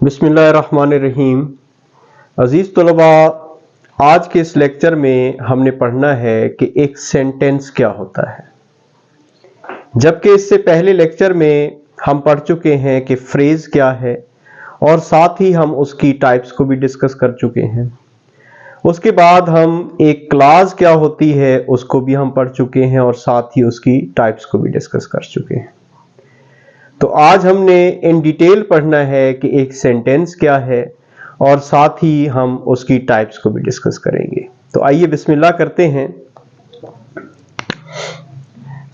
बिस्मिल्लाहिर्रहमानिर्रहीम। अजीज़ तलबा, आज के इस लेक्चर में हमने पढ़ना है कि एक सेंटेंस क्या होता है। जबकि इससे पहले लेक्चर में हम पढ़ चुके हैं कि फ्रेज़ क्या है और साथ ही हम उसकी टाइप्स को भी डिस्कस कर चुके हैं। उसके बाद हम एक क्लास क्या होती है उसको भी हम पढ़ चुके हैं और साथ ही उसकी टाइप्स को भी डिस्कस कर चुके हैं। तो आज हमने इन डिटेल पढ़ना है कि एक सेंटेंस क्या है और साथ ही हम उसकी टाइप्स को भी डिस्कस करेंगे। तो आइए बिस्मिल्लाह करते हैं।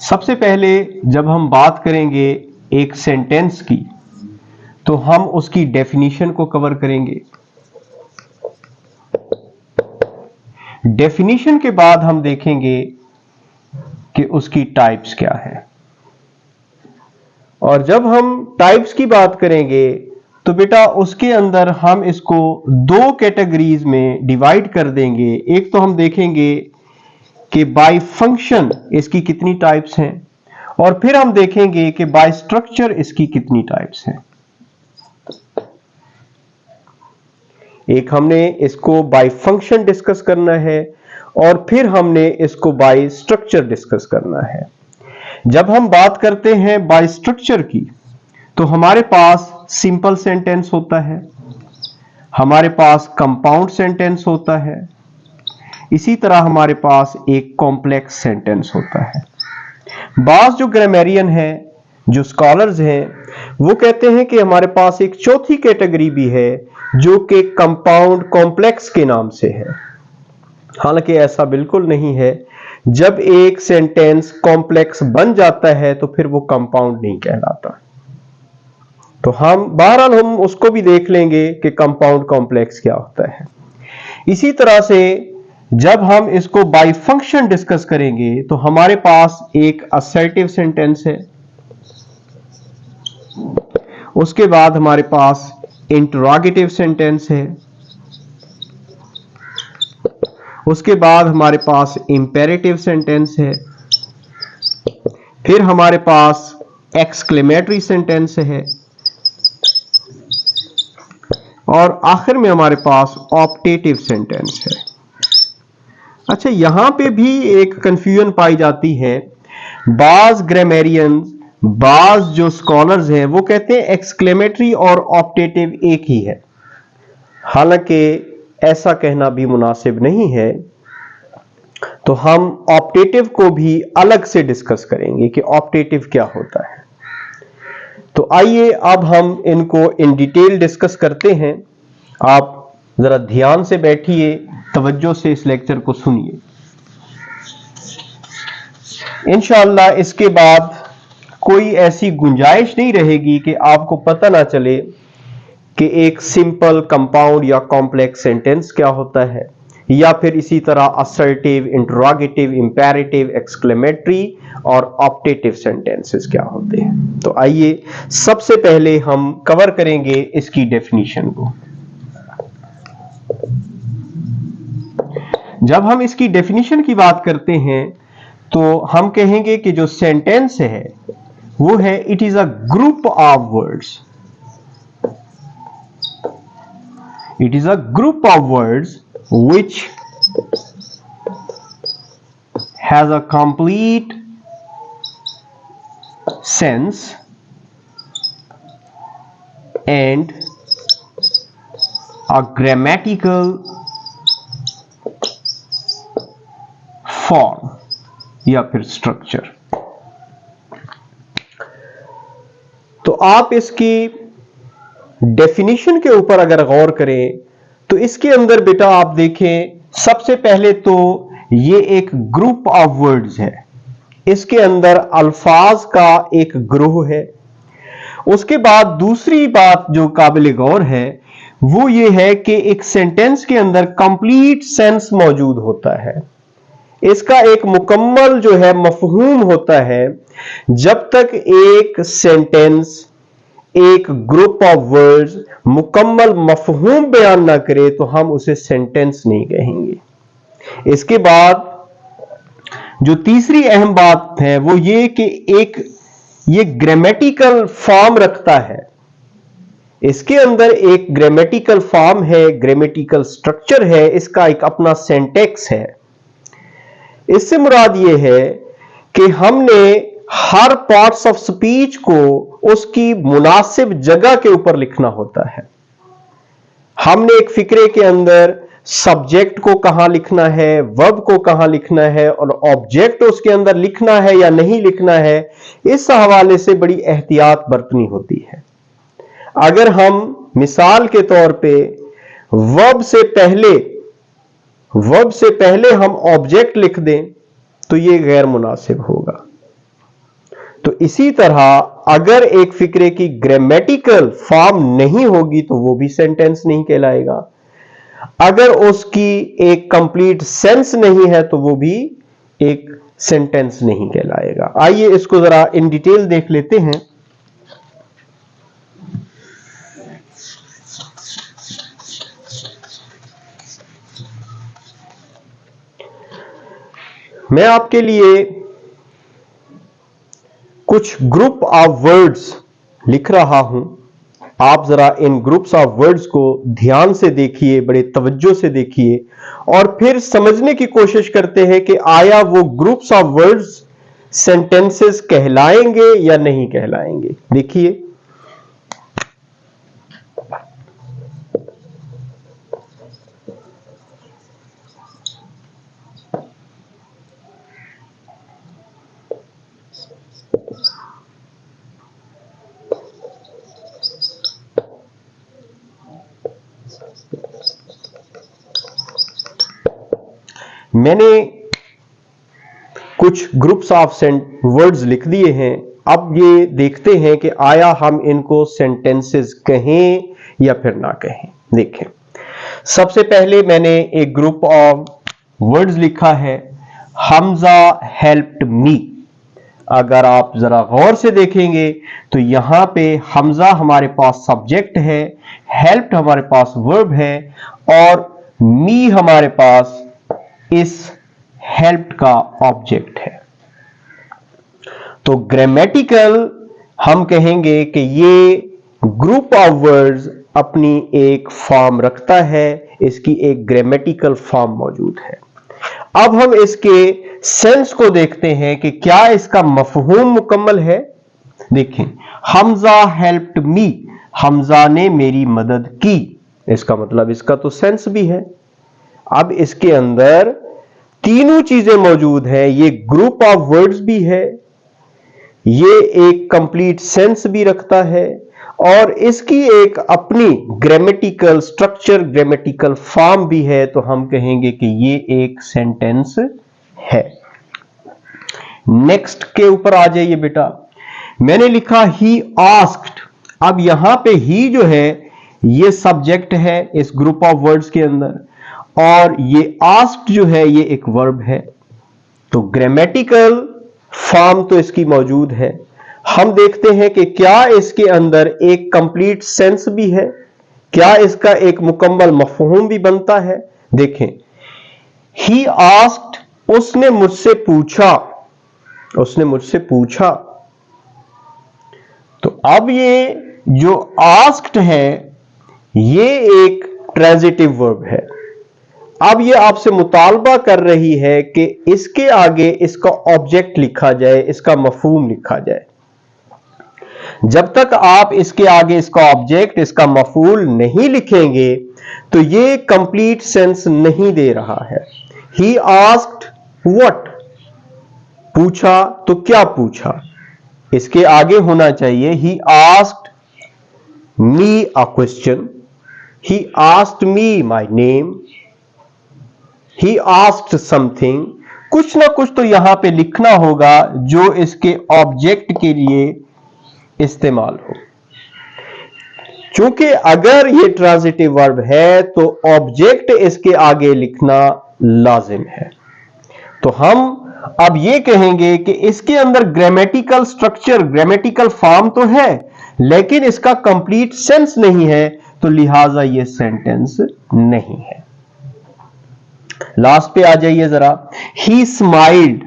सबसे पहले जब हम बात करेंगे एक सेंटेंस की तो हम उसकी डेफिनेशन को कवर करेंगे। डेफिनेशन के बाद हम देखेंगे कि उसकी टाइप्स क्या है, और जब हम टाइप्स की बात करेंगे तो बेटा उसके अंदर हम इसको दो कैटेगरीज में डिवाइड कर देंगे। एक तो हम देखेंगे कि बाय फंक्शन इसकी कितनी टाइप्स हैं, और फिर हम देखेंगे कि बाय स्ट्रक्चर इसकी कितनी टाइप्स हैं। एक हमने इसको बाय फंक्शन डिस्कस करना है और फिर हमने इसको बाय स्ट्रक्चर डिस्कस करना है। जब हम बात करते हैं बाय स्ट्रक्चर की तो हमारे पास सिंपल सेंटेंस होता है, हमारे पास कंपाउंड सेंटेंस होता है, इसी तरह हमारे पास एक कॉम्प्लेक्स सेंटेंस होता है। बाज जो ग्रामेरियन है, जो स्कॉलर्स हैं, वो कहते हैं कि हमारे पास एक चौथी कैटेगरी भी है जो कि कंपाउंड कॉम्प्लेक्स के नाम से है। हालांकि ऐसा बिल्कुल नहीं है। जब एक सेंटेंस कॉम्प्लेक्स बन जाता है तो फिर वो कंपाउंड नहीं कहलाता। तो हम बहरहाल हम उसको भी देख लेंगे कि कंपाउंड कॉम्प्लेक्स क्या होता है। इसी तरह से जब हम इसको बाय फंक्शन डिस्कस करेंगे तो हमारे पास एक असर्टिव सेंटेंस है, उसके बाद हमारे पास इंटरोगेटिव सेंटेंस है, उसके बाद हमारे पास इंपेरेटिव सेंटेंस है, फिर हमारे पास एक्सक्लेमेटरी सेंटेंस है, और आखिर में हमारे पास ऑप्टेटिव सेंटेंस है। अच्छा, यहां पे भी एक कंफ्यूजन पाई जाती है। बाज ग्रामेरियन, बाज जो स्कॉलर्स हैं, वो कहते हैं एक्सक्लेमेटरी और ऑप्टेटिव एक ही है। हालांकि ऐसा कहना भी मुनासिब नहीं है। तो हम ऑप्टेटिव को भी अलग से डिस्कस करेंगे कि ऑप्टेटिव क्या होता है। तो आइए अब हम इनको इन डिटेल डिस्कस करते हैं। आप जरा ध्यान से बैठिए, तवज्जो से इस लेक्चर को सुनिए। इंशाअल्लाह इसके बाद कोई ऐसी गुंजाइश नहीं रहेगी कि आपको पता ना चले कि एक सिंपल, कंपाउंड या कॉम्प्लेक्स सेंटेंस क्या होता है, या फिर इसी तरह असर्टिव, इंटरोगेटिव, इंपेरेटिव, एक्सक्लेमेटरी और ऑप्टेटिव सेंटेंसेस क्या होते हैं। तो आइए सबसे पहले हम कवर करेंगे इसकी डेफिनेशन को। जब हम इसकी डेफिनेशन की बात करते हैं तो हम कहेंगे कि जो सेंटेंस है वो है it is a group of words. It is a group of words which has a complete sense and a grammatical form या फिर स्ट्रक्चर। तो आप इसकी डेफिनेशन के ऊपर अगर गौर करें तो इसके अंदर बेटा आप देखें, सबसे पहले तो ये एक ग्रुप ऑफ वर्ड्स है। इसके अंदर अल्फाज का एक ग्रोह है। उसके बाद दूसरी बात जो काबिल गौर है वो ये है कि एक सेंटेंस के अंदर कंप्लीट सेंस मौजूद होता है। इसका एक मुकम्मल जो है मफहूम होता है। जब तक एक सेंटेंस, एक ग्रुप ऑफ वर्ड्स मुकम्मल मफहूम बयान ना करे तो हम उसे सेंटेंस नहीं कहेंगे। इसके बाद जो तीसरी अहम बात है वो ये कि एक ये ग्रामेटिकल फॉर्म रखता है। इसके अंदर एक ग्रामेटिकल फॉर्म है, ग्रामेटिकल स्ट्रक्चर है, इसका एक अपना सिंटैक्स है। इससे मुराद ये है कि हमने हर पार्ट्स ऑफ स्पीच को उसकी मुनासिब जगह के ऊपर लिखना होता है। हमने एक फिक्रे के अंदर सब्जेक्ट को कहां लिखना है, वर्ब को कहां लिखना है और ऑब्जेक्ट उसके अंदर लिखना है या नहीं लिखना है, इस हवाले से बड़ी एहतियात बरतनी होती है। अगर हम मिसाल के तौर पे वर्ब से पहले हम ऑब्जेक्ट लिख दें तो यह गैर मुनासिब होगा। तो इसी तरह अगर एक फिक्रे की ग्रामेटिकल फॉर्म नहीं होगी तो वो भी सेंटेंस नहीं कहलाएगा। अगर उसकी एक कंप्लीट सेंस नहीं है तो वो भी एक सेंटेंस नहीं कहलाएगा। आइए इसको जरा इन डिटेल देख लेते हैं। मैं आपके लिए कुछ ग्रुप ऑफ वर्ड्स लिख रहा हूं। आप जरा इन ग्रुप्स ऑफ वर्ड्स को ध्यान से देखिए, बड़े तवज्जो से देखिए और फिर समझने की कोशिश करते हैं कि आया वो ग्रुप्स ऑफ वर्ड्स सेंटेंसेस कहलाएंगे या नहीं कहलाएंगे। देखिए, मैंने कुछ ग्रुप्स ऑफ वर्ड्स लिख दिए हैं। अब ये देखते हैं कि आया हम इनको सेंटेंसेस कहें या फिर ना कहें। देखें, सबसे पहले मैंने एक ग्रुप ऑफ वर्ड्स लिखा है, हमजा हेल्प्ड मी। अगर आप जरा गौर से देखेंगे तो यहां पे हमजा हमारे पास सब्जेक्ट है, हेल्प्ड हमारे पास वर्ब है और मी हमारे पास इस हेल्प्ड का ऑब्जेक्ट है। तो ग्रामेटिकल हम कहेंगे कि ये ग्रुप ऑफ वर्ड्स अपनी एक फॉर्म रखता है, इसकी एक ग्रामेटिकल फॉर्म मौजूद है। अब हम इसके सेंस को देखते हैं कि क्या इसका मफहूम मुकम्मल है। देखें, हमजा हेल्प्ड मी, हमजा ने मेरी मदद की, इसका मतलब इसका तो सेंस भी है। अब इसके अंदर तीनों चीजें मौजूद हैं, ये ग्रुप ऑफ वर्ड्स भी है, ये एक कंप्लीट सेंस भी रखता है और इसकी एक अपनी ग्रामेटिकल स्ट्रक्चर, ग्रामेटिकल फॉर्म भी है। तो हम कहेंगे कि ये एक सेंटेंस है। नेक्स्ट के ऊपर आ जाइए बेटा। मैंने लिखा ही आस्क्ड। अब यहां पे ही जो है ये सब्जेक्ट है इस ग्रुप ऑफ वर्ड्स के अंदर और ये आस्क्ड जो है ये एक वर्ब है। तो ग्रामेटिकल फॉर्म तो इसकी मौजूद है। हम देखते हैं कि क्या इसके अंदर एक कंप्लीट सेंस भी है, क्या इसका एक मुकम्मल मफहूम भी बनता है। देखें, ही आस्क्ड, उसने मुझसे पूछा, उसने मुझसे पूछा। तो अब ये जो आस्क्ड है ये एक ट्रांजिटिव वर्ब है। अब ये आपसे मुतालबा कर रही है कि इसके आगे इसका ऑब्जेक्ट लिखा जाए, इसका मफहूम लिखा जाए। जब तक आप इसके आगे इसका ऑब्जेक्ट, इसका मफूल नहीं लिखेंगे तो ये कंप्लीट सेंस नहीं दे रहा है। ही आस्क्ड व्हाट, पूछा तो क्या पूछा, इसके आगे होना चाहिए he asked me a question, he asked me my name, he asked something. कुछ ना कुछ तो यहां पे लिखना होगा जो इसके ऑब्जेक्ट के लिए इस्तेमाल हो। चूंकि अगर ये ट्रांजिटिव वर्ब है तो ऑब्जेक्ट इसके आगे लिखना लाजिम है। तो हम अब ये कहेंगे कि इसके अंदर ग्रामेटिकल स्ट्रक्चर, ग्रामेटिकल फॉर्म तो है लेकिन इसका कंप्लीट सेंस नहीं है, तो लिहाजा ये सेंटेंस नहीं है। लास्ट पे आ जाइए जरा। ही स्माइल्ड।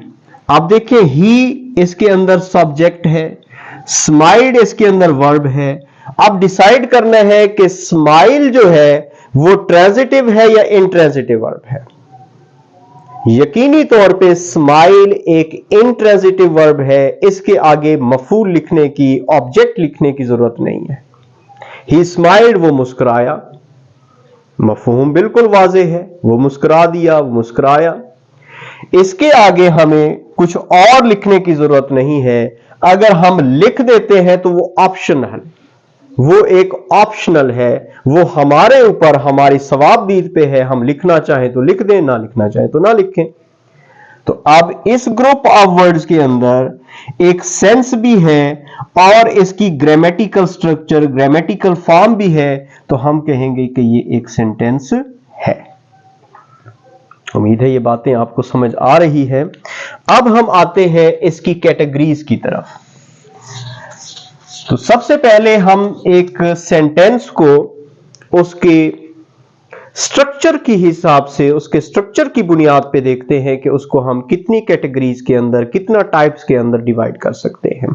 अब देखिए, ही इसके अंदर सब्जेक्ट है, स्माइल्ड इसके अंदर वर्ब है। अब डिसाइड करना है कि स्माइल जो है वो ट्रांजिटिव है या इंट्रांजिटिव वर्ब है। यकीनी तौर पे स्माइल एक इंट्रांजिटिव वर्ब है, इसके आगे मफूल लिखने की, ऑब्जेक्ट लिखने की जरूरत नहीं है। ही स्माइल्ड, वो मुस्कुराया, मफहूम बिल्कुल वाज़े है, वो मुस्कुरा दिया, वो मुस्कुराया। इसके आगे हमें कुछ और लिखने की जरूरत नहीं है। अगर हम लिख देते हैं तो वो ऑप्शनल, वो एक ऑप्शनल है, वो हमारे ऊपर, हमारी सवाबदीद पे है। हम लिखना चाहें तो लिख दें, ना लिखना चाहें तो ना लिखें। तो अब इस ग्रुप ऑफ वर्ड्स के अंदर एक सेंस भी है और इसकी ग्रामेटिकल स्ट्रक्चर, ग्रामेटिकल फॉर्म भी है, तो हम कहेंगे कि ये एक सेंटेंस है। उम्मीद है ये बातें आपको समझ आ रही है। अब हम आते हैं इसकी कैटेगरीज की तरफ। तो सबसे पहले हम एक सेंटेंस को उसके स्ट्रक्चर के हिसाब से, उसके स्ट्रक्चर की बुनियाद पे देखते हैं कि उसको हम कितनी कैटेगरीज के अंदर, कितना टाइप्स के अंदर डिवाइड कर सकते हैं।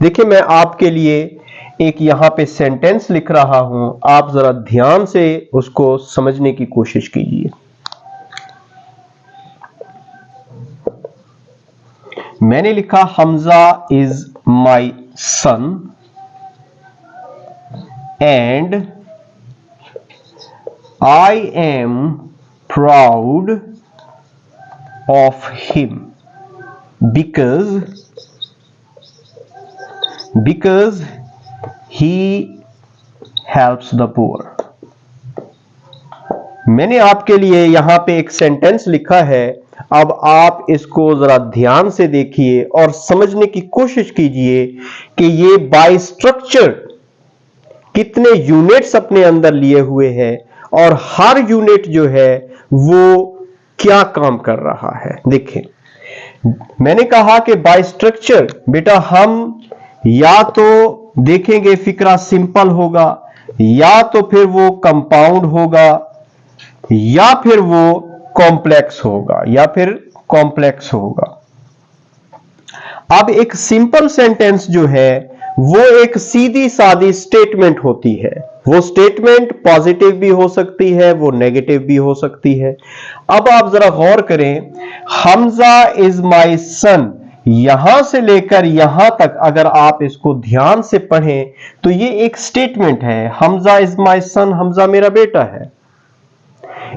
देखिए, मैं आपके लिए एक यहां पे सेंटेंस लिख रहा हूं, आप जरा ध्यान से उसको समझने की कोशिश कीजिए। मैंने लिखा Hamza is my son and I am proud of him because he helps the poor। मैंने आपके लिए यहां पे एक सेंटेंस लिखा है। अब आप इसको जरा ध्यान से देखिए और समझने की कोशिश कीजिए कि ये बाय स्ट्रक्चर कितने यूनिट्स अपने अंदर लिए हुए हैं और हर यूनिट जो है वो क्या काम कर रहा है। देखिए, मैंने कहा कि बाय स्ट्रक्चर बेटा हम या तो देखेंगे फिक्रा सिंपल होगा, या तो फिर वो कंपाउंड होगा, या फिर वो कॉम्प्लेक्स होगा, या फिर कॉम्प्लेक्स होगा। अब एक सिंपल सेंटेंस जो है वो एक सीधी सादी स्टेटमेंट होती है। वो स्टेटमेंट पॉजिटिव भी हो सकती है, वो नेगेटिव भी हो सकती है। अब आप जरा गौर करें, हमजा इज माई सन, यहां से लेकर यहां तक अगर आप इसको ध्यान से पढ़ें तो ये एक स्टेटमेंट है। हमजा इज माई सन, हमजा मेरा बेटा है।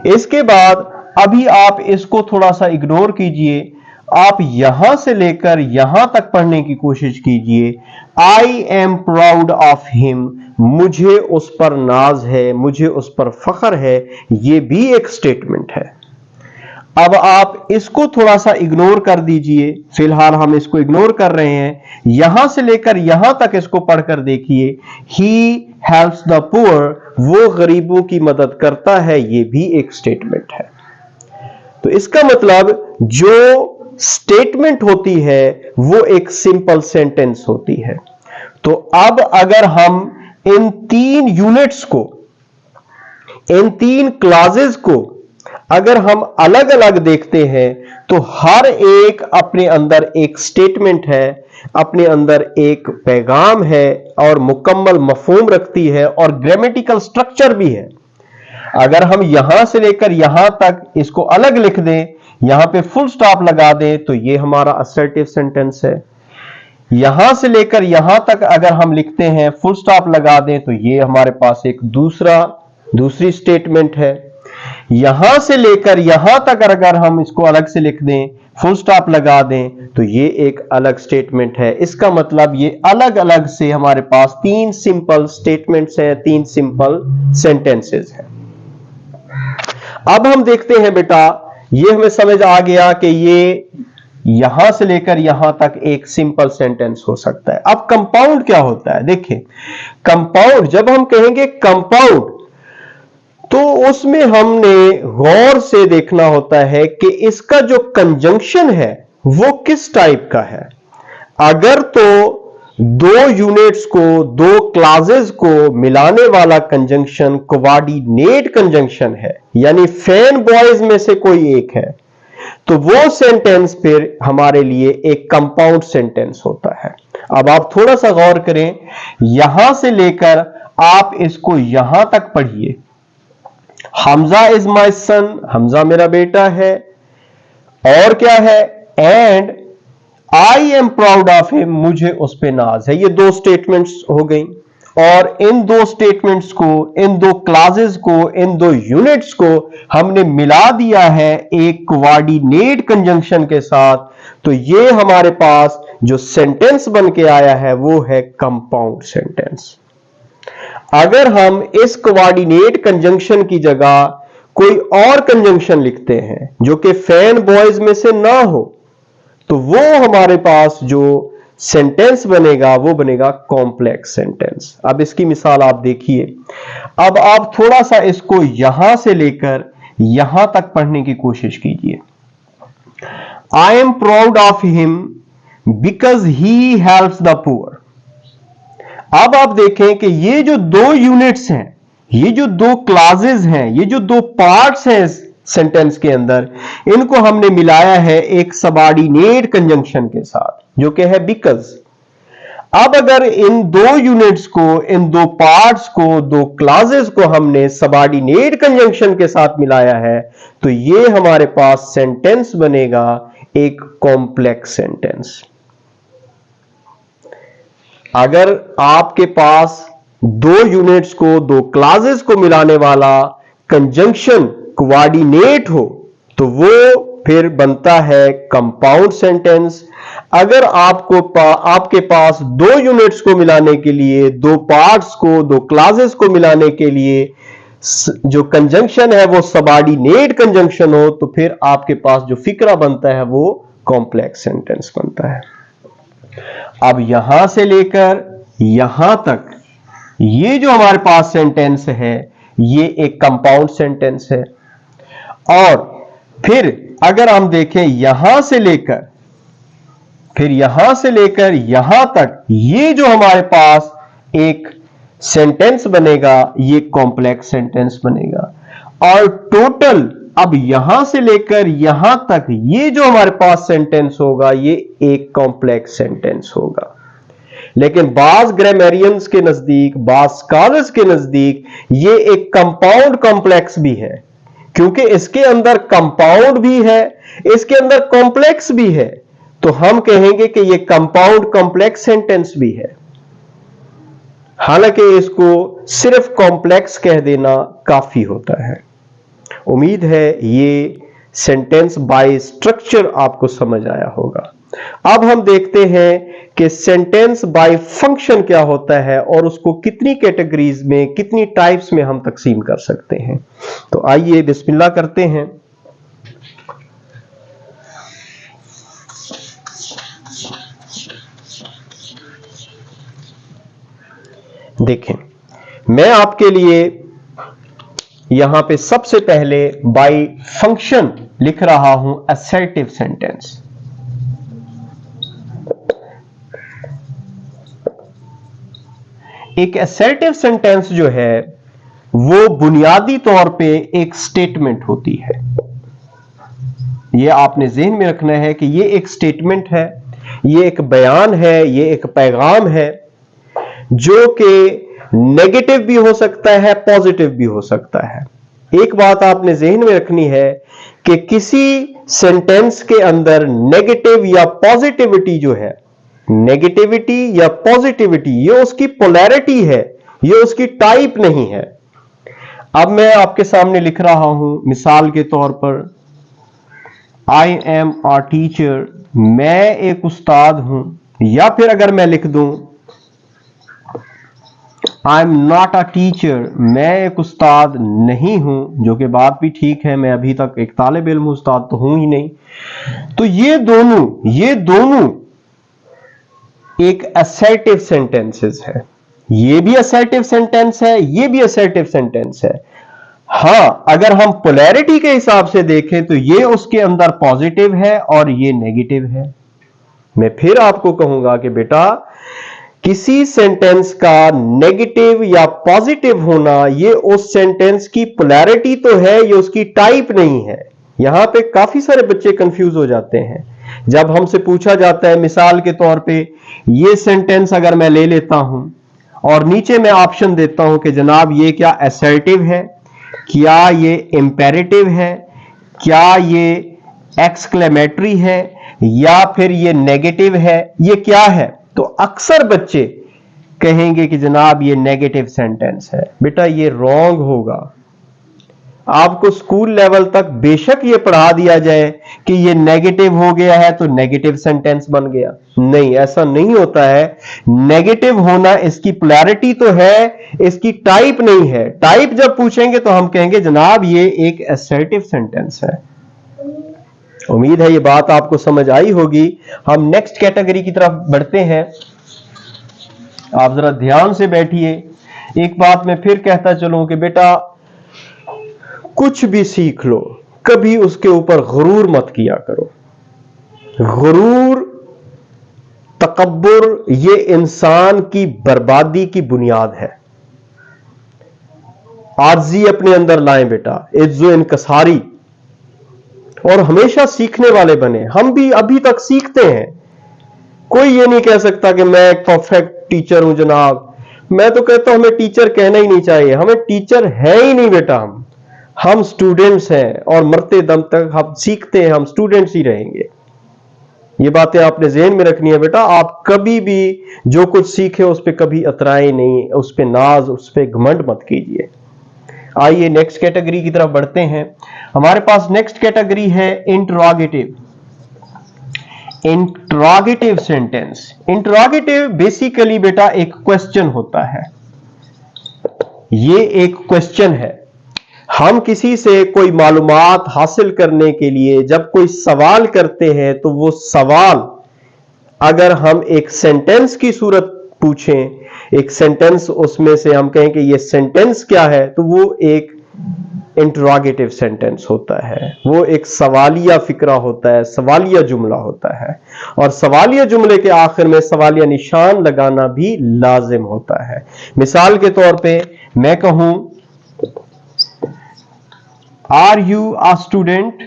इसके बाद अभी आप इसको थोड़ा सा इग्नोर कीजिए, आप यहां से लेकर यहां तक पढ़ने की कोशिश कीजिए। I am proud of him, मुझे उस पर नाज है, मुझे उस पर फख्र है, ये भी एक स्टेटमेंट है। अब आप इसको थोड़ा सा इग्नोर कर दीजिए, फिलहाल हम इसको इग्नोर कर रहे हैं। यहां से लेकर यहां तक इसको पढ़कर देखिए। ही हेल्प्स द पुअर, वो गरीबों की मदद करता है, ये भी एक स्टेटमेंट है। तो इसका मतलब जो स्टेटमेंट होती है वो एक सिंपल सेंटेंस होती है। तो अब अगर हम इन तीन यूनिट्स को, इन तीन क्लासेस को अगर हम अलग अलग देखते हैं तो हर एक अपने अंदर एक स्टेटमेंट है, अपने अंदर एक पैगाम है और मुकम्मल मफहूम रखती है और ग्रामेटिकल स्ट्रक्चर भी है। अगर हम यहां से लेकर यहां तक इसको अलग लिख दें, यहां पे फुल स्टॉप लगा दें, तो ये हमारा असर्टिव सेंटेंस है। यहां से लेकर यहां तक अगर हम लिखते हैं, फुल स्टॉप लगा दें, तो ये हमारे पास एक दूसरी स्टेटमेंट है। यहां से लेकर यहां तक अगर हम इसको अलग से लिख दें, फुल स्टॉप लगा दें, तो ये एक अलग स्टेटमेंट है। इसका मतलब ये अलग अलग से हमारे पास तीन सिंपल स्टेटमेंट्स हैं, तीन सिंपल सेंटेंसेस हैं। अब हम देखते हैं बेटा, ये हमें समझ आ गया कि ये यहां से लेकर यहां तक एक सिंपल सेंटेंस हो सकता है। अब कंपाउंड क्या होता है? देखिए, कंपाउंड जब हम कहेंगे कंपाउंड, तो उसमें हमने गौर से देखना होता है कि इसका जो कंजंक्शन है वो किस टाइप का है। अगर तो दो यूनिट्स को, दो क्लासेस को मिलाने वाला कंजंक्शन कोऑर्डिनेट कंजंक्शन है, यानी फैन बॉयज में से कोई एक है, तो वो सेंटेंस फिर हमारे लिए एक कंपाउंड सेंटेंस होता है। अब आप थोड़ा सा गौर करें, यहां से लेकर आप इसको यहां तक पढ़िए। हमजा इज माई सन, हमजा मेरा बेटा है, और क्या है, and I am proud of him, मुझे उस पे नाज है। ये दो स्टेटमेंट्स हो गई, और इन दो स्टेटमेंट्स को, इन दो क्लासेस को, इन दो यूनिट्स को हमने मिला दिया है एक कोऑर्डिनेट कंजंक्शन के साथ। तो ये हमारे पास जो सेंटेंस बन के आया है वो है कंपाउंड सेंटेंस। अगर हम इस कोऑर्डिनेट कंजंक्शन की जगह कोई और कंजंक्शन लिखते हैं जो कि फैन बॉयज में से ना हो, तो वो हमारे पास जो सेंटेंस बनेगा वो बनेगा कॉम्प्लेक्स सेंटेंस। अब इसकी मिसाल आप देखिए। अब आप थोड़ा सा इसको यहां से लेकर यहां तक पढ़ने की कोशिश कीजिए। I am proud of him because he helps the poor. अब आप देखें कि ये जो दो यूनिट्स हैं, ये जो दो क्लासेस हैं, ये जो दो पार्ट्स हैं सेंटेंस के अंदर, इनको हमने मिलाया है एक सबऑर्डिनेट कंजंक्शन के साथ जो कि है बिकॉज। अब अगर इन दो यूनिट्स को, इन दो पार्ट्स को, दो क्लासेस को हमने सबऑर्डिनेट कंजंक्शन के साथ मिलाया है, तो ये हमारे पास सेंटेंस बनेगा एक कॉम्प्लेक्स सेंटेंस। अगर आपके पास दो यूनिट्स को, दो क्लासेस को मिलाने वाला कंजंक्शन कोऑर्डिनेट हो, तो वो फिर बनता है कंपाउंड सेंटेंस। अगर आपके पास दो यूनिट्स को मिलाने के लिए, दो पार्ट्स को, दो क्लासेस को मिलाने के लिए जो कंजंक्शन है वो सबऑर्डिनेट कंजंक्शन हो, तो फिर आपके पास जो फिक्रा बनता है वो कॉम्प्लेक्स सेंटेंस बनता है। अब यहां से लेकर यहां तक ये जो हमारे पास सेंटेंस है ये एक कंपाउंड सेंटेंस है। और फिर अगर हम देखें यहां से लेकर, फिर यहां से लेकर यहां तक, ये जो हमारे पास एक सेंटेंस बनेगा ये कॉम्प्लेक्स सेंटेंस बनेगा। और टोटल अब यहां से लेकर यहां तक ये जो हमारे पास सेंटेंस होगा ये एक कॉम्प्लेक्स सेंटेंस होगा। लेकिन बाज ग्रामेरियंस के नजदीक, बाज स्कॉलर्स के नजदीक ये एक कंपाउंड कॉम्प्लेक्स भी है, क्योंकि इसके अंदर कंपाउंड भी है, इसके अंदर कॉम्प्लेक्स भी है, तो हम कहेंगे कि ये कंपाउंड कॉम्प्लेक्स सेंटेंस भी है। हालांकि इसको सिर्फ कॉम्प्लेक्स कह देना काफी होता है। उम्मीद है ये सेंटेंस बाय स्ट्रक्चर आपको समझ आया होगा। अब हम देखते हैं कि सेंटेंस बाय फंक्शन क्या होता है और उसको कितनी कैटेगरीज में, कितनी टाइप्स में हम तकसीम कर सकते हैं। तो आइए बिस्मिल्लाह करते हैं। देखें, मैं आपके लिए यहां पे सबसे पहले बाय फंक्शन लिख रहा हूं असर्टिव सेंटेंस। एक असर्टिव सेंटेंस जो है वो बुनियादी तौर पे एक स्टेटमेंट होती है। ये आपने ज़हन में रखना है कि ये एक स्टेटमेंट है, ये एक बयान है, ये एक पैगाम है जो कि नेगेटिव भी हो सकता है, पॉजिटिव भी हो सकता है। एक बात आपने ज़हन में रखनी है कि किसी सेंटेंस के अंदर नेगेटिव या पॉजिटिविटी जो है, नेगेटिविटी या पॉजिटिविटी, ये उसकी पोलैरिटी है, ये उसकी टाइप नहीं है। अब मैं आपके सामने लिख रहा हूं मिसाल के तौर पर, आई एम अ टीचर, मैं एक उस्ताद हूं। या फिर अगर मैं लिख दूं I am not a teacher, मैं एक उस्ताद नहीं हूं, जो कि बात भी ठीक है, मैं अभी तक एक तालिब इल्म उस्ताद तो हूं ही नहीं। तो ये दोनों एक असर्टिव सेंटेंसेस है। ये भी असर्टिव सेंटेंस है, ये भी असर्टिव सेंटेंस है। हां, अगर हम पोलैरिटी के हिसाब से देखें तो ये उसके अंदर पॉजिटिव है और ये नेगेटिव है। मैं फिर आपको कहूंगा कि बेटा किसी सेंटेंस का नेगेटिव या पॉजिटिव होना ये उस सेंटेंस की पोलैरिटी तो है, ये उसकी टाइप नहीं है। यहां पे काफी सारे बच्चे कंफ्यूज हो जाते हैं जब हमसे पूछा जाता है, मिसाल के तौर पे ये सेंटेंस अगर मैं ले लेता हूं और नीचे मैं ऑप्शन देता हूं कि जनाब ये क्या असर्टिव है, क्या ये इंपेरेटिव है, क्या ये एक्सक्लेमेटरी है, या फिर ये नेगेटिव है, ये क्या है, तो अक्सर बच्चे कहेंगे कि जनाब ये नेगेटिव सेंटेंस है। बेटा ये रॉन्ग होगा। आपको स्कूल लेवल तक बेशक ये पढ़ा दिया जाए कि ये नेगेटिव हो गया है तो नेगेटिव सेंटेंस बन गया, नहीं, ऐसा नहीं होता है। नेगेटिव होना इसकी पोलैरिटी तो है, इसकी टाइप नहीं है। टाइप जब पूछेंगे तो हम कहेंगे जनाब ये एक असर्टिव सेंटेंस है। उम्मीद है ये बात आपको समझ आई होगी। हम नेक्स्ट कैटेगरी की तरफ बढ़ते हैं। आप जरा ध्यान से बैठिए। एक बात मैं फिर कहता चलूं कि बेटा कुछ भी सीख लो, कभी उसके ऊपर गुरूर मत किया करो। गुरूर, तकब्बुर, ये इंसान की बर्बादी की बुनियाद है। आजी अपने अंदर लाएं बेटा, इज्जो इनकसारी, और हमेशा सीखने वाले बने। हम भी अभी तक सीखते हैं। कोई ये नहीं कह सकता कि मैं एक परफेक्ट टीचर हूं जनाब। मैं तो कहता हूं हमें टीचर कहना ही नहीं चाहिए। हमें टीचर है ही नहीं बेटा। हम स्टूडेंट्स हैं और मरते दम तक हम सीखते हैं, हम स्टूडेंट्स ही रहेंगे। ये बातें आपने ज़हन में रखनी है बेटा। आप कभी भी जो कुछ सीखे उस पर कभी अतराए नहीं, उस पर नाज, उस पर घमंड मत कीजिए। आइए नेक्स्ट कैटेगरी की तरफ बढ़ते हैं। हमारे पास नेक्स्ट कैटेगरी है interrogative. Interrogative sentence. Interrogative basically बेटा एक क्वेश्चन होता है। ये एक क्वेश्चन है। हम किसी से कोई मालूमात हासिल करने के लिए जब कोई सवाल करते हैं तो वो सवाल अगर हम एक सेंटेंस की सूरत पूछें, एक सेंटेंस उसमें से हम कहें कि ये सेंटेंस क्या है, तो वो एक इंटरोगेटिव सेंटेंस होता है। वो एक सवालिया फिक्रा होता है, सवालिया जुमला होता है। और सवालिया जुमले के आखिर में सवालिया निशान लगाना भी लाजिम होता है। मिसाल के तौर पे मैं कहूं आर यू अ स्टूडेंट,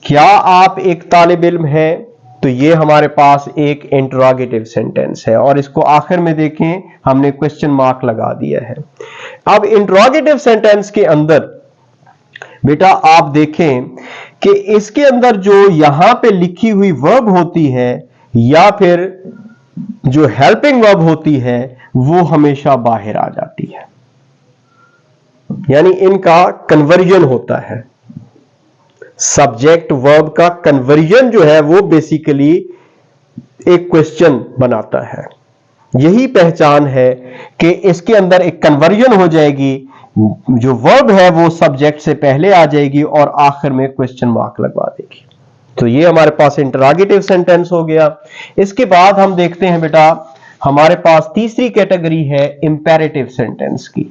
क्या आप एक तालिब इल्म हैं, तो ये हमारे पास एक इंटरोगेटिव सेंटेंस है। और इसको आखिर में देखें, हमने क्वेश्चन मार्क लगा दिया है। अब इंटरोगेटिव सेंटेंस के अंदर बेटा आप देखें कि इसके अंदर जो यहां पे लिखी हुई वर्ब होती है या फिर जो हेल्पिंग वर्ब होती है वो हमेशा बाहर आ जाती है, यानी इनका कन्वर्जन होता है। सब्जेक्ट वर्ब का कन्वर्जन जो है वो बेसिकली एक क्वेश्चन बनाता है। यही पहचान है कि इसके अंदर एक कन्वर्जन हो जाएगी, जो वर्ब है वो सब्जेक्ट से पहले आ जाएगी और आखिर में क्वेश्चन मार्क लगवा देगी। तो ये हमारे पास इंटरोगेटिव सेंटेंस हो गया। इसके बाद हम देखते हैं बेटा हमारे पास तीसरी कैटेगरी है इंपेरेटिव सेंटेंस की।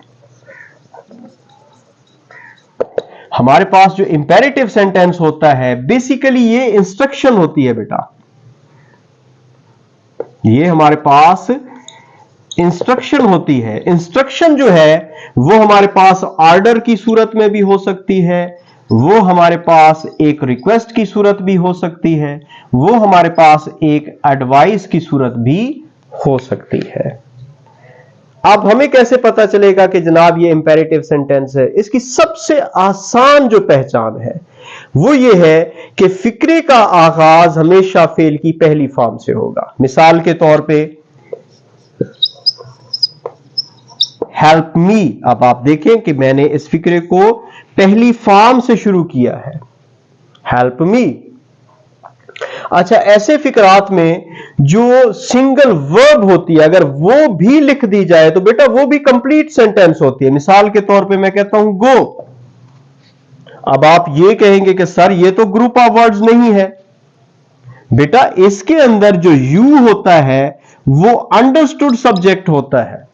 हमारे पास जो इंपेरेटिव सेंटेंस होता है बेसिकली ये इंस्ट्रक्शन होती है बेटा। ये हमारे पास इंस्ट्रक्शन होती है। इंस्ट्रक्शन जो है वो हमारे पास ऑर्डर की सूरत में भी हो सकती है, वो हमारे पास एक रिक्वेस्ट की सूरत भी हो सकती है, वो हमारे पास एक एडवाइस की सूरत भी हो सकती है। अब हमें कैसे पता चलेगा कि जनाब ये इंपेरेटिव सेंटेंस है? इसकी सबसे आसान जो पहचान है वो ये है कि फिक्रे का आगाज हमेशा फेल की पहली फॉर्म से होगा। मिसाल के तौर पे हेल्प मी। अब आप देखें कि मैंने इस फिक्रे को पहली फॉर्म से शुरू किया है, हेल्प मी। अच्छा, ऐसे फिक्रात में जो सिंगल वर्ब होती है अगर वो भी लिख दी जाए तो बेटा वो भी कंप्लीट सेंटेंस होती है। मिसाल के तौर पे मैं कहता हूं गो। अब आप ये कहेंगे कि सर ये तो ग्रुप ऑफ वर्ड्स नहीं है। बेटा इसके अंदर जो यू होता है वो अंडरस्टूड सब्जेक्ट होता है,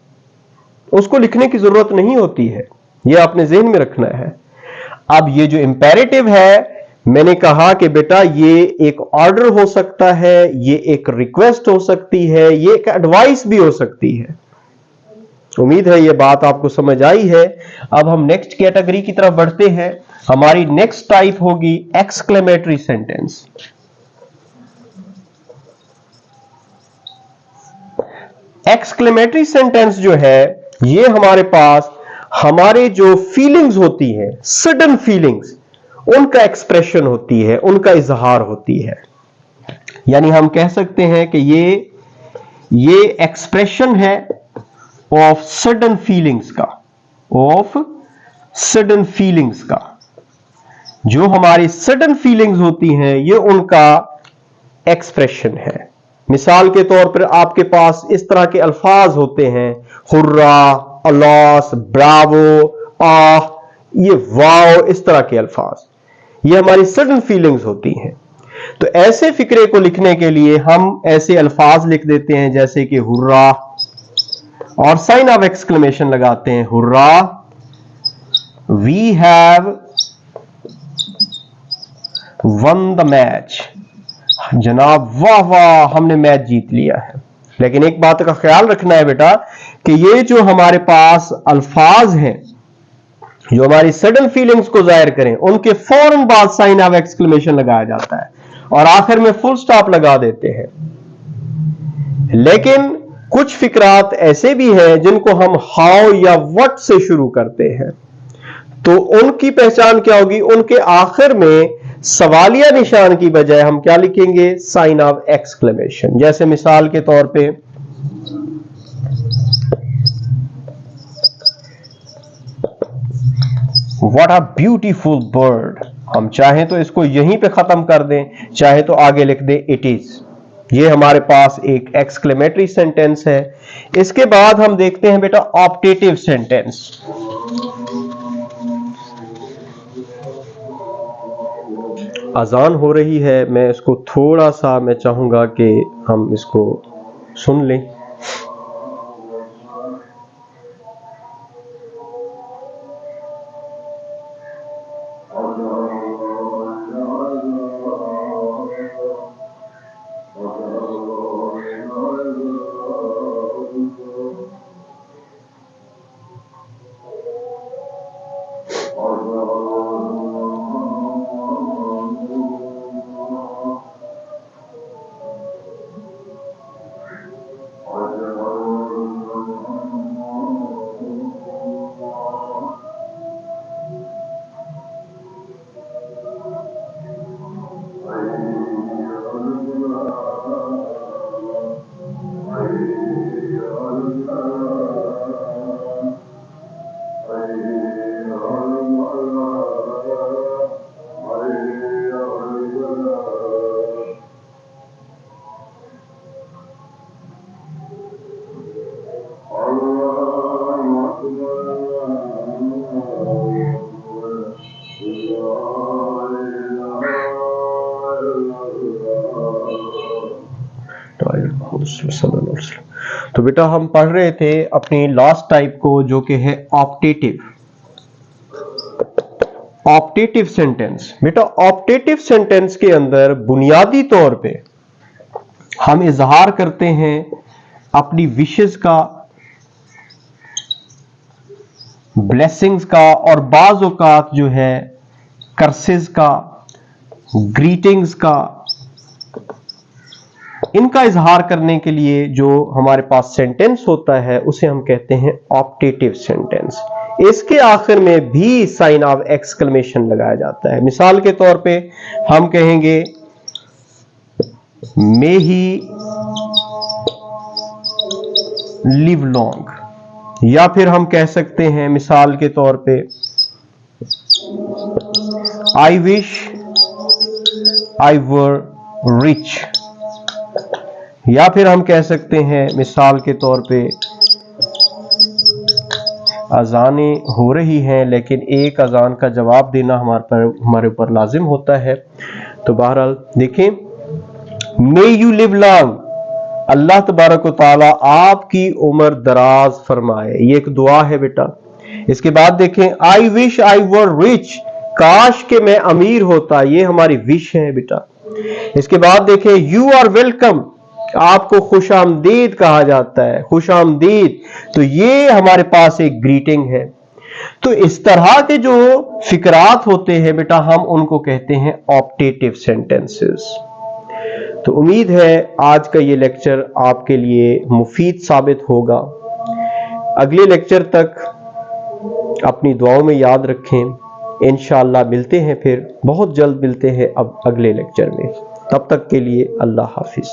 उसको लिखने की जरूरत नहीं होती है। यह आपने ज़हन में रखना है। अब ये जो इंपेरेटिव है मैंने कहा कि बेटा ये एक ऑर्डर हो सकता है, ये एक रिक्वेस्ट हो सकती है, ये एक एडवाइस भी हो सकती है। उम्मीद है ये बात आपको समझ आई है। अब हम नेक्स्ट कैटेगरी की तरफ बढ़ते हैं। हमारी नेक्स्ट टाइप होगी एक्सक्लेमेटरी सेंटेंस। एक्सक्लेमेटरी सेंटेंस जो है ये हमारे पास हमारे जो फीलिंग्स होती है, सडन फीलिंग्स, उनका एक्सप्रेशन होती है, उनका इजहार होती है। यानी हम कह सकते हैं कि ये एक्सप्रेशन है ऑफ सडन फीलिंग्स का, ऑफ सडन फीलिंग्स का। जो हमारी सडन फीलिंग्स होती हैं ये उनका एक्सप्रेशन है। मिसाल के तौर पर आपके पास इस तरह के अल्फाज होते हैं, हुर्रा, अलास, ब्रावो, आह, ये वाओ, इस तरह के अल्फाज, ये हमारी सडन फीलिंग्स होती हैं। तो ऐसे फिक्रे को लिखने के लिए हम ऐसे अल्फाज लिख देते हैं जैसे कि हुर्रा और साइन ऑफ एक्सक्लेमेशन लगाते हैं, hurrah, we have won the match, जनाब वाह वाह हमने मैच जीत लिया है। लेकिन एक बात का ख्याल रखना है बेटा कि ये जो हमारे पास अल्फाज हैं जो हमारी सडन फीलिंग्स को जाहिर करें, उनके फौरन बाद साइन ऑफ एक्सक्लेमेशन लगाया जाता है और आखिर में फुल स्टॉप लगा देते हैं। लेकिन कुछ फिक्रात ऐसे भी हैं जिनको हम हाउ या व्हाट से शुरू करते हैं, तो उनकी पहचान क्या होगी? उनके आखिर में सवालिया निशान की बजाय हम क्या लिखेंगे? Sign of exclamation. जैसे मिसाल के तौर पे व्हाट अ ब्यूटीफुल बर्ड, हम चाहें तो इसको यहीं पे खत्म कर दें, चाहे तो आगे लिख दें इट इज। ये हमारे पास एक एक्सक्लेमेटरी सेंटेंस है। इसके बाद हम देखते हैं बेटा ऑप्टेटिव सेंटेंस। अजान हो रही है, मैं इसको थोड़ा सा मैं चाहूंगा कि हम इसको सुन लें। तो बेटा हम पढ़ रहे थे अपनी लास्ट टाइप को जो कि है ऑप्टेटिव। Optative sentence. बेटा ऑप्टेटिव सेंटेंस के अंदर बुनियादी तौर पे हम इजहार करते हैं अपनी विशेस का, ब्लेसिंग्स का और बाज़ औक़ात जो है कर्सेस का, ग्रीटिंग्स का। इनका इजहार करने के लिए जो हमारे पास सेंटेंस होता है उसे हम कहते हैं ऑप्टेटिव सेंटेंस। इसके आखिर में भी साइन ऑफ एक्सक्लेमेशन लगाया जाता है। मिसाल के तौर पे हम कहेंगे मे ही लिव लॉन्ग, या फिर हम कह सकते हैं मिसाल के तौर पे I wish I were rich, या फिर हम कह सकते हैं मिसाल के तौर पे अजानें हो रही हैं लेकिन एक अजान का जवाब देना हमारे ऊपर लाजिम होता है। तो बहरहाल देखें, मे यू लिव लॉन्ग, अल्लाह तबारक व तआला आपकी उम्र दराज फरमाए, ये एक दुआ है बेटा। इसके बाद देखें I wish I were rich, काश के मैं अमीर होता, ये हमारी विश है बेटा। इसके बाद देखें यू आर वेलकम, आपको खुशामदीद कहा जाता है, खुशामदीद, तो ये हमारे पास एक ग्रीटिंग है। तो इस तरह के जो फिकरात होते हैं बेटा, हम उनको कहते हैं ऑप्टेटिव सेंटेंसेस। तो उम्मीद है आज का ये लेक्चर आपके लिए मुफीद साबित होगा। अगले लेक्चर तक अपनी दुआओं में याद रखें। इंशाअल्लाह मिलते हैं, फिर बहुत जल्द मिलते हैं अब अगले लेक्चर में। तब तक के लिए अल्लाह हाफिज।